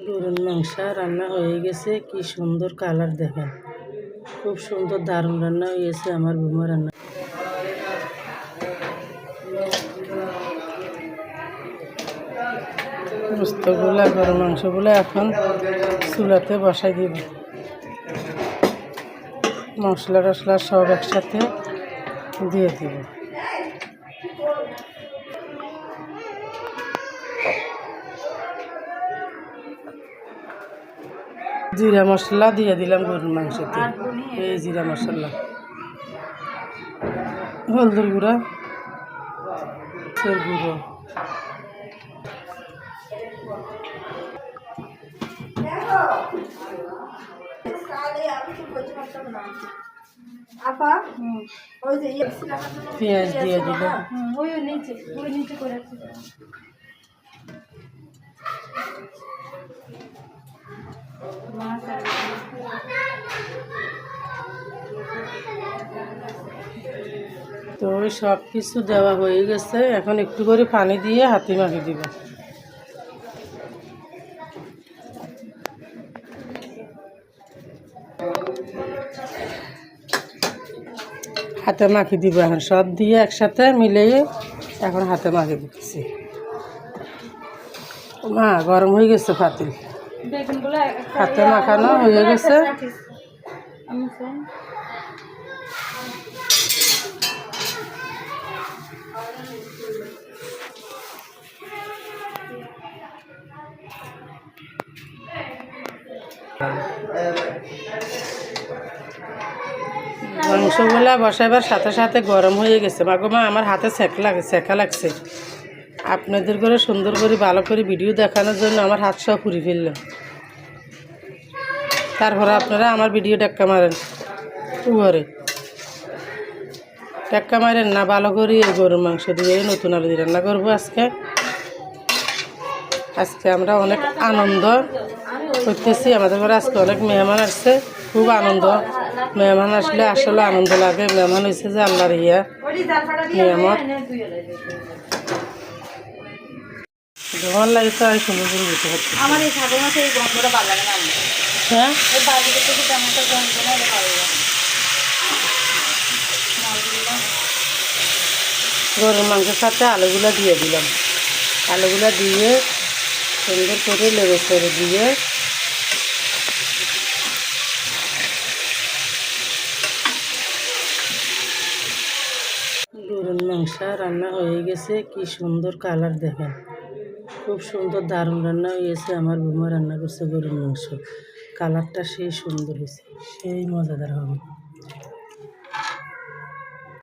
গরুর মাংস রান্না হয়ে গেছে। কি সুন্দর কালার দেখেন, খুব সুন্দর দারুণ রান্না হয়ে গেছে আমার বৌমা রান্না। গোস্তগুলা গরুর মাংসগুলো এখন চুলাতে বসাই দিব। মশলা টশলা সব একসাথে দিয়ে দিব। জিরা মশলা দিয়ে দিলাম গরুর মাংসতে। এই জিরা মশলা, হলদের গুঁড়া, গুঁড়ো, পেঁয়াজ দিয়ে দিলাম। তো সব কিছু দেওয়া হয়ে গেছে। এখন একটু করে পানি দিয়ে হাতে মাখিয়ে দিব। হাতে মাখিয়ে দিব। এখন সব দিয়ে একসাথে মিলিয়ে এখন হাতে মাখিয়ে দিচ্ছি। মা গরম হয়ে গেছে পাতিল, হাতে মাখানো হয়ে গেছে। মাংসগুলা বসাইবার সাথে সাথে গরম হয়ে গেছে। মাগো মা আমার হাতে সেকা লাগছে। আপনাদের করে সুন্দর করে ভালো করে ভিডিও দেখানোর জন্য আমার হাত সব পুড়ি ফেললাম। তারপরে আপনারা আমার ভিডিও টেক্কা মারেন, উপরে টেক্কা মারেন না। ভালো করে এই গরুর মাংস দিয়ে নতুন আলু দিয়ে রান্না করবো আজকে আমরা অনেক আনন্দ করতেছি। আমাদের ঘরে আজকে অনেক মেহমান আসছে, খুব আনন্দ। মেহমান আসলে আসলে আনন্দ লাগে। মেহমান হয়েছে যে আল্লাহর নিয়ামত। জমান লাগে তো আর সুন্দর করে দিতে হচ্ছে। আমার এই ঠাকুর মাসে এই গন্ধটা ভালো লাগে না। হ্যাঁ, এই বাড়িতে থেকে তেমন একটা গন্ধ না, এটা ভালো লাগে। গরুর মাংসের সাথে আলুগুলো দিয়ে দিলাম। আলুগুলো দিয়ে সুন্দর করে লেগে ছেড়ে দিয়ে গরুর মাংস রান্না হয়ে গেছে। কি সুন্দর কালার দেখেন, খুব সুন্দর দারুণ রান্না হয়ে গেছে। আমার বৌমা রান্না করছে গরুর মাংস। কালারটা সেই সুন্দর হয়েছে, সেই মজাদার হবে।